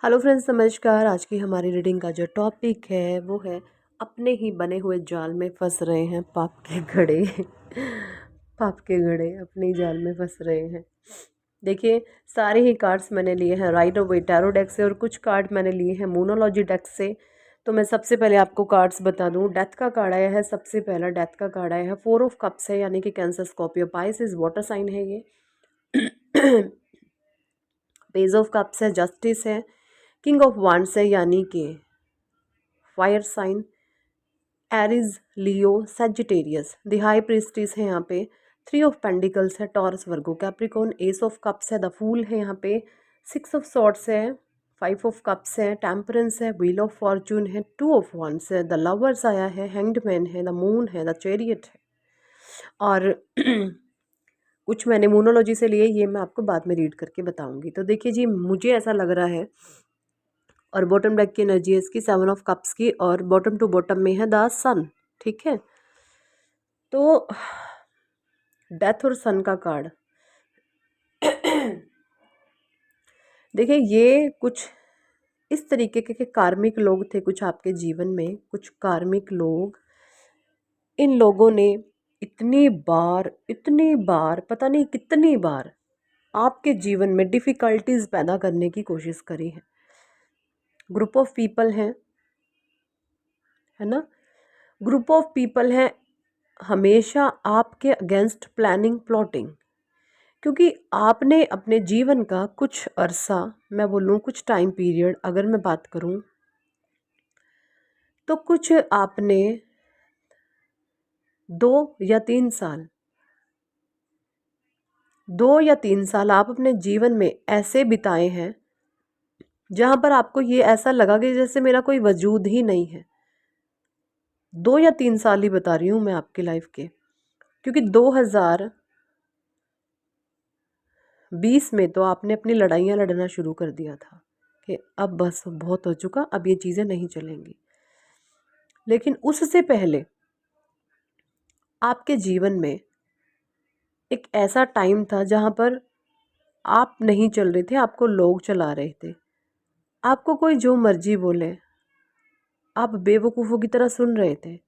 Hello friends, नमस्कार। आज की हमारी रीडिंग का जो टॉपिक है वो है अपने ही बने हुए जाल में फंस रहे हैं पाप के घड़े। पाप के घड़े अपने ही जाल में फंस रहे हैं। देखिए, सारे ही कार्ड्स मैंने लिए हैं राइडर वेट टैरो डेक से और कुछ कार्ड मैंने लिए हैं मोनोलॉजी डेक से। तो मैं सबसे पहले आपको कार्ड्स बता दूं। डेथ का कार्ड आया है, सबसे पहला डेथ का कार्ड आया है। 4 ऑफ कप्स है, यानी कि Cancer, Scorpio, Pisces, water sign है ये। पेज ऑफ कप्स है, जस्टिस है। किंग ऑफ वांड्स है, यानी कि fire sign, Aries, Leo, Sagittarius. The high priestess है यहाँ पे। 3 ऑफ पेंडिकल्स है, Taurus, Virgo, Capricorn. Ace of cups है, द फूल है यहाँ पे। 6 ऑफ सॉर्ड्स है। 5 ऑफ कप्स है, टेम्परेंस है, व्हील ऑफ फॉर्चून है। 2 ऑफ वंड्स है, द लवर्स आया है, हैंग्ड मैन है, द मून है, द चैरियट है। और कुछ मैंने मोनोलॉजी से लिए, ये मैं आपको बाद में रीड करके बताऊंगी। तो देखिए जी, मुझे ऐसा लग रहा है, और बॉटम डेक की एनर्जी है इसकी 7 ऑफ कप्स की, और बॉटम टू बॉटम में है द सन। ठीक है, तो डेथ और सन का कार्ड। देखिए, ये कुछ इस तरीके के कार्मिक लोग थे कुछ आपके जीवन में, कुछ कार्मिक लोग। इन लोगों ने इतनी बार पता नहीं कितनी बार आपके जीवन में डिफ़िकल्टीज पैदा करने की कोशिश करी है। ग्रुप ऑफ पीपल हैं, है ना। ग्रुप ऑफ पीपल हैं हमेशा आपके अगेंस्ट प्लानिंग, प्लॉटिंग। क्योंकि आपने अपने जीवन का कुछ अरसा, मैं बोलूँ कुछ टाइम पीरियड अगर मैं बात करूँ, तो कुछ आपने 2 या 3 साल 2 या 3 साल आप अपने जीवन में ऐसे बिताए हैं जहाँ पर आपको ये ऐसा लगा कि जैसे मेरा कोई वजूद ही नहीं है। 2 या 3 साल ही बता रही हूँ मैं आपकी लाइफ के, क्योंकि 2020 में तो आपने अपनी लड़ाइयाँ लड़ना शुरू कर दिया था कि अब बस बहुत हो चुका, अब ये चीज़ें नहीं चलेंगी। लेकिन उससे पहले आपके जीवन में एक ऐसा टाइम था जहाँ पर आप नहीं चल रहे थे, आपको लोग चला रहे थे। आपको कोई जो मर्जी बोले, आप बेवकूफ़ों की तरह सुन रहे थे।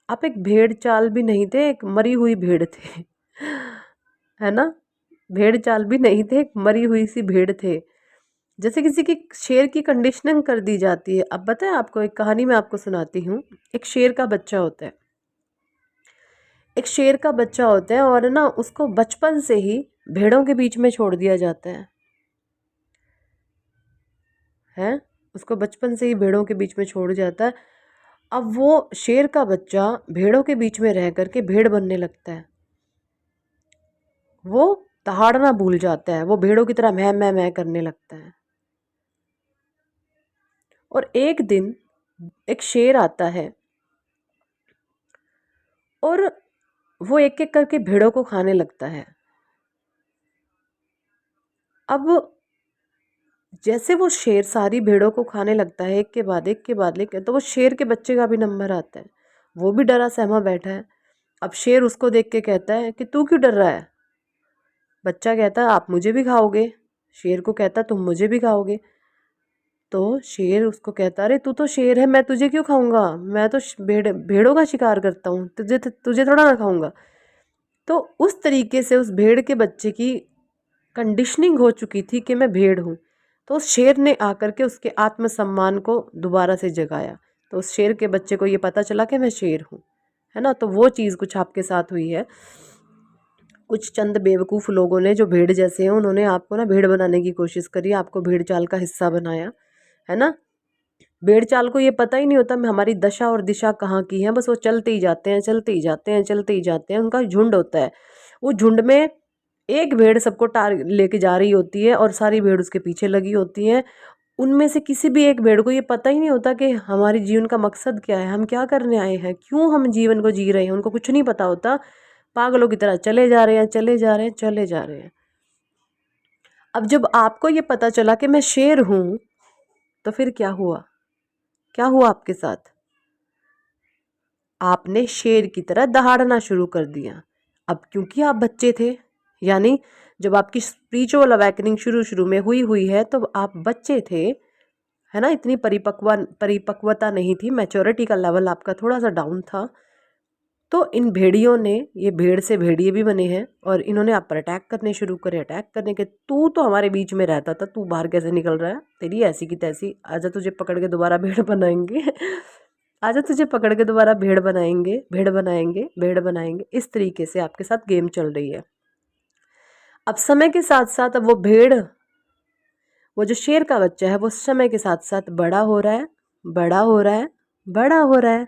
आप एक भेड़ चाल भी नहीं थे, एक मरी हुई भेड़ थे। है ना, भेड़ चाल भी नहीं थे, एक मरी हुई सी भेड़ थे। जैसे किसी की शेर की कंडीशनिंग कर दी जाती है। अब बताएं आपको, एक कहानी मैं आपको सुनाती हूँ। एक शेर का बच्चा होता है, एक शेर का बच्चा होता है, और ना उसको बचपन से ही भेड़ों के बीच में छोड़ दिया जाता है। उसको बचपन से ही भेड़ों के बीच में छोड़ जाता है। अब वो शेर का बच्चा भेड़ों के बीच में रह करके भेड़ बनने लगता है। वो दहाड़ना भूल जाता है, वो भेड़ों की तरह मैं करने लगता है। और एक दिन एक शेर आता है और वो एक एक करके भेड़ों को खाने लगता है। अब जैसे वो शेर सारी भेड़ों को खाने लगता है, एक के बाद एक के बाद एक, तो वो शेर के बच्चे का भी नंबर आता है। वो भी डरा सहमा बैठा है। अब शेर उसको देख के कहता है कि तू क्यों डर रहा है। बच्चा कहता है आप मुझे भी खाओगे। शेर को कहता तुम मुझे भी खाओगे। तो शेर उसको कहता अरे तू तो शेर है, मैं तुझे क्यों खाऊंगा, मैं तो भेड़ों का शिकार करता हूँ, तुझे तुझे थोड़ा ना खाऊंगा। तो उस तरीके से उस भेड़ के बच्चे की कंडीशनिंग हो चुकी थी कि मैं भेड़ हूँ। तो उस शेर ने आकर के उसके आत्मसम्मान को दोबारा से जगाया। तो उस शेर के बच्चे को ये पता चला कि मैं शेर हूँ, है ना। तो वो चीज़ कुछ आपके साथ हुई है। कुछ चंद बेवकूफ़ लोगों ने जो भेड़ जैसे हैं, उन्होंने आपको ना भेड़ बनाने की कोशिश करी, आपको भेड़ चाल का हिस्सा बनाया, है ना। भेड़ चाल को ये पता ही नहीं होता मैं हमारी दशा और दिशा कहाँ की है। बस वो चलते ही जाते हैं, चलते ही जाते हैं, चलते ही जाते हैं। उनका झुंड होता है। वो झुंड में एक भेड़ सबको टार लेके जा रही होती है और सारी भेड़ उसके पीछे लगी होती हैं। उनमें से किसी भी एक भेड़ को ये पता ही नहीं होता कि हमारे जीवन का मकसद क्या है, हम क्या करने आए हैं, क्यों हम जीवन को जी रहे हैं। उनको कुछ नहीं पता होता। पागलों की तरह चले जा रहे हैं, चले जा रहे हैं, चले जा रहे हैं। अब जब आपको ये पता चला कि मैं शेर हूँ, तो फिर क्या हुआ, क्या हुआ आपके साथ। आपने शेर की तरह दहाड़ना शुरू कर दिया। अब क्योंकि आप बच्चे थे, यानी जब आपकी स्पिरिचुअल अवेकनिंग शुरू शुरू में हुई है तो आप बच्चे थे, है ना, इतनी परिपक्वता नहीं थी, मैच्योरिटी का लेवल आपका थोड़ा सा डाउन था। तो इन भेड़ियों ने, ये भेड़ से भेड़िए भी बने हैं और इन्होंने आप पर अटैक करने शुरू करे। अटैक करने के, तू तो हमारे बीच में रहता था, तू बाहर कैसे निकल रहा है, तेरी ऐसी की तैसी, आजा तुझे पकड़ के दोबारा भेड़ बनाएंगे आजा तुझे पकड़ के दोबारा भेड़ बनाएंगे, भेड़ बनाएंगे, भेड़ बनाएंगे। इस तरीके से आपके साथ गेम चल रही है। अब समय के साथ साथ अब वो भेड़, वो जो शेर का बच्चा है, वो समय के साथ साथ बड़ा हो रहा है, बड़ा हो रहा है, बड़ा हो रहा है।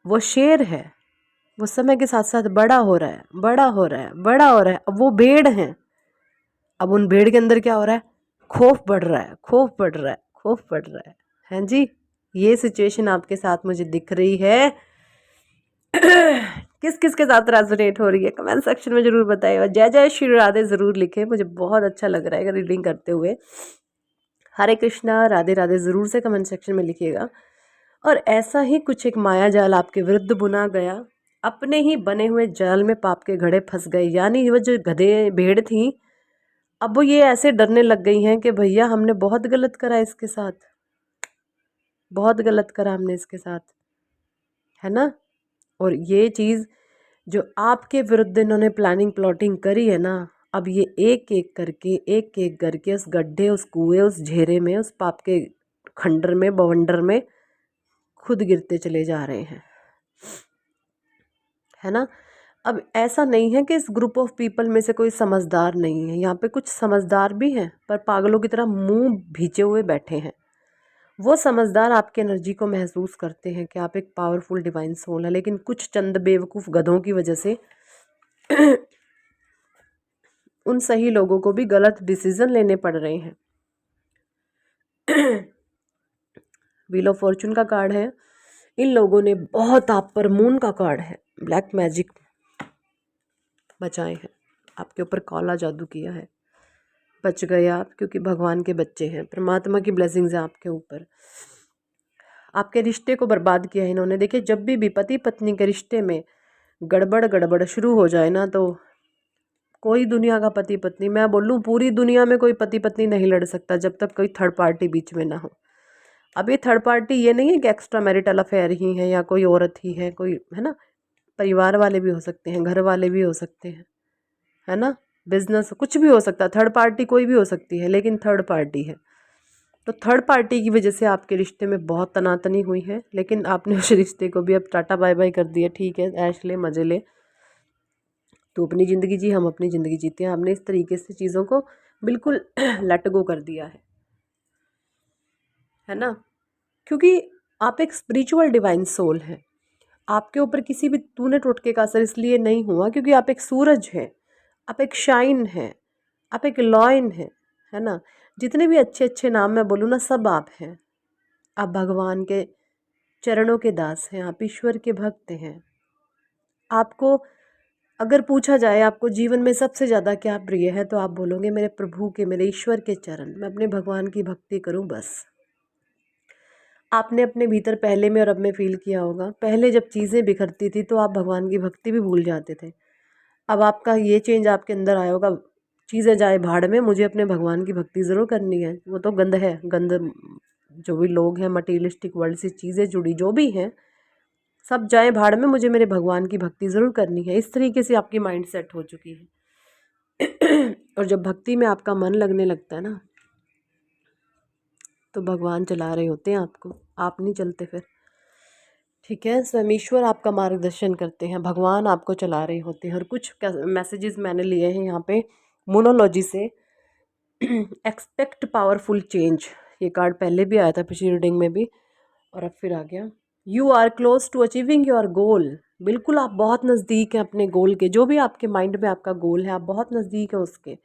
वो शेर है, वो समय के साथ साथ बड़ा हो रहा है, बड़ा हो रहा है, बड़ा हो रहा है। अब वो भेड़ है, अब उन भेड़ के अंदर क्या हो रहा है, खौफ बढ़ रहा है, खौफ बढ़ रहा है, खौफ बढ़ रहा है। हैं जी, ये सिचुएशन आपके साथ मुझे दिख रही है। किस किस के साथ रेजोनेट हो रही है कमेंट सेक्शन में जरूर बताइएगा। जय जय श्री राधे जरूर लिखें, मुझे बहुत अच्छा लग रहा है रीडिंग करते हुए। हरे कृष्णा, राधे राधे जरूर से कमेंट सेक्शन में लिखिएगा। और ऐसा ही कुछ एक माया जाल आपके विरुद्ध बुना गया, अपने ही बने हुए जाल में पाप के घड़े फंस गए। यानी वो जो गधे भेड़ थी, अब वो ये ऐसे डरने लग गई हैं कि भैया हमने बहुत गलत करा इसके साथ, बहुत गलत करा हमने इसके साथ, है ना। और ये चीज़ जो आपके विरुद्ध इन्होंने प्लानिंग प्लॉटिंग करी है ना, अब ये एक एक करके उस गड्ढे, उस कुएं, उस झेरे में, उस पाप के खंडर में, बवंडर में खुद गिरते चले जा रहे हैं, है ना। अब ऐसा नहीं है कि इस ग्रुप ऑफ पीपल में से कोई समझदार नहीं है, यहाँ पे कुछ समझदार भी हैं पर पागलों की तरह मुंह भींचे हुए बैठे हैं। वो समझदार आपकी एनर्जी को महसूस करते हैं कि आप एक पावरफुल डिवाइन सोल है, लेकिन कुछ चंद बेवकूफ़ गधों की वजह से उन सही लोगों को भी गलत डिसीजन लेने पड़ रहे हैं। व्हील ऑफ फॉर्चून का कार्ड है, इन लोगों ने बहुत आप पर, मून का कार्ड है, ब्लैक मैजिक बचाए हैं, आपके ऊपर काला जादू किया है, बच गए आप क्योंकि भगवान के बच्चे हैं, परमात्मा की ब्लेसिंग्स है आपके ऊपर। आपके रिश्ते को बर्बाद किया है इन्होंने। देखिए, जब भी पति पत्नी के रिश्ते में गड़बड़ शुरू हो जाए ना, तो कोई दुनिया का पति पत्नी, मैं बोलूँ पूरी दुनिया में कोई पति पत्नी नहीं लड़ सकता जब तक कोई थर्ड पार्टी बीच में ना हो। अब ये थर्ड पार्टी ये नहीं है कि एक्स्ट्रा मैरिटल अफेयर ही है या कोई औरत ही है, कोई, है ना, परिवार वाले भी हो सकते हैं, घर वाले भी हो सकते हैं, है ना, बिजनेस, कुछ भी हो सकता है, थर्ड पार्टी कोई भी हो सकती है, लेकिन थर्ड पार्टी है। तो थर्ड पार्टी की वजह से आपके रिश्ते में बहुत तनातनी हुई है, लेकिन आपने उस रिश्ते को भी अब टाटा बाय बाय कर दिया। ठीक है, ऐश ले, मजे ले, तू अपनी ज़िंदगी जी, हम अपनी ज़िंदगी जीते हैं। आपने इस तरीके से चीज़ों को बिल्कुल लेट गो कर दिया है ना, क्योंकि आप एक स्पिरिचुअल डिवाइन सोल हैं। आपके ऊपर किसी भी तूने टोटके का असर इसलिए नहीं हुआ क्योंकि आप एक सूरज हैं, आप एक शाइन हैं, आप एक लॉयन हैं, है ना। जितने भी अच्छे अच्छे नाम मैं बोलूँ ना, सब आप हैं। आप भगवान के चरणों के दास हैं, आप ईश्वर के भक्त हैं। आपको अगर पूछा जाए आपको जीवन में सबसे ज़्यादा क्या प्रिय है, तो आप बोलोगे मेरे प्रभु के, मेरे ईश्वर के चरण, मैं अपने भगवान की भक्ति करूं बस। आपने अपने भीतर पहले में और अब में फील किया होगा, पहले जब चीज़ें बिखरती थी तो आप भगवान की भक्ति भी भूल जाते थे। अब आपका ये चेंज आपके अंदर आया होगा, चीज़ें जाए भाड़ में, मुझे अपने भगवान की भक्ति ज़रूर करनी है। वो तो गंद है, गंद, जो भी लोग हैं, मटीरियलिस्टिक वर्ल्ड से चीज़ें जुड़ी जो भी हैं, सब जाए भाड़ में, मुझे मेरे भगवान की भक्ति ज़रूर करनी है। इस तरीके से आपकी माइंड सेट हो चुकी है। और जब भक्ति में आपका मन लगने लगता है ना, तो भगवान चला रहे होते हैं आपको, आप नहीं चलते फिर। ठीक है, स्वयं ईश्वर आपका मार्गदर्शन करते हैं, भगवान आपको चला रहे होते हैं। और कुछ मैसेजेस मैंने लिए हैं यहाँ पे मोनोलॉजी से। एक्सपेक्ट पावरफुल चेंज, ये कार्ड पहले भी आया था पिछली रीडिंग में भी, और अब फिर आ गया। You are close to achieving your goal, बिल्कुल आप बहुत नज़दीक हैं अपने गोल के। जो भी आपके माइंड में आपका गोल है, आप बहुत नज़दीक हैं उसके।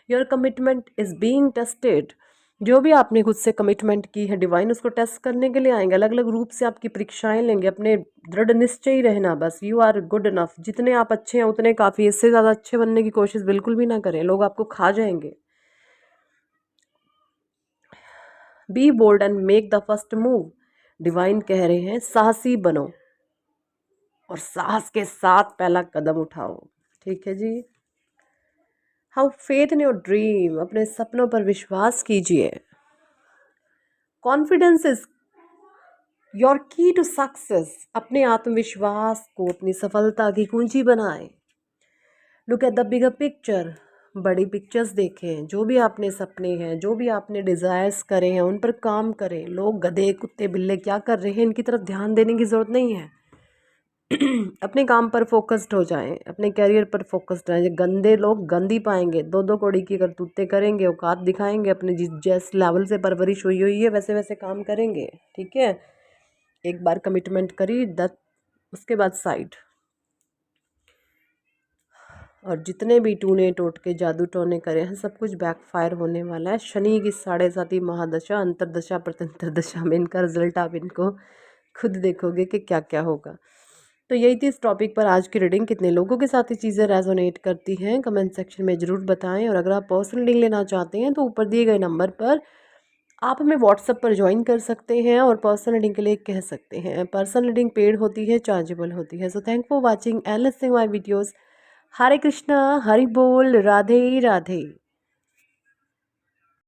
Your commitment is being tested, जो भी आपने खुद से कमिटमेंट की है, डिवाइन उसको टेस्ट करने के लिए आएंगे, अलग अलग रूप से आपकी परीक्षाएं लेंगे। अपने दृढ़ निश्चय रहना बस। यू आर गुड इनफ, जितने आप अच्छे हैं उतने काफ़ी, इससे ज़्यादा अच्छे बनने की कोशिश बिल्कुल भी ना करें, लोग आपको खा जाएंगे। Be bold and make the first move, divine कह रहे हैं साहसी बनो और साहस के साथ पहला कदम उठाओ। ठीक है जी, have faith in your dream, अपने सपनों पर विश्वास कीजिए। Confidence is your key to success, अपने आत्मविश्वास को अपनी सफलता की कुंजी बनाएं। Look at the bigger picture, बड़ी पिक्चर्स देखें। जो भी आपने सपने हैं, जो भी आपने डिज़ायर्स करे हैं, उन पर काम करें। लोग गधे कुत्ते बिल्ले क्या कर रहे हैं इनकी तरफ ध्यान देने की ज़रूरत नहीं है। अपने काम पर फोकस्ड हो जाएं, अपने करियर पर फोकस्ड रहें। गंदे लोग गंदी पाएंगे, दो दो कौड़ी की करतूतें करेंगे, औकात दिखाएंगे, अपने जिस लेवल से परवरिश हुई हुई है वैसे वैसे काम करेंगे। ठीक है, एक बार कमिटमेंट करी उसके बाद साइड। और जितने भी टूने टोटके जादू टोने करे हैं सब कुछ बैकफायर होने वाला है। शनि की 7.5 महादशा अंतरदशा प्रत्यंतर दशा में इनका रिजल्ट आप इनको खुद देखोगे कि क्या क्या होगा। तो यही थी इस टॉपिक पर आज की रीडिंग। कितने लोगों के साथ ये चीज़ें रेजोनेट करती हैं कमेंट सेक्शन में ज़रूर बताएं। और अगर आप पर्सनल रीडिंग लेना चाहते हैं तो ऊपर दिए गए नंबर पर आप हमें व्हाट्सएप पर ज्वाइन कर सकते हैं और पर्सनल रीडिंग के लिए कह सकते हैं। पर्सनल रीडिंग पेड होती है, चार्जेबल होती है। So thank for watching and listening my videos. Hare Krishna, Hari बोल, राधे राधे।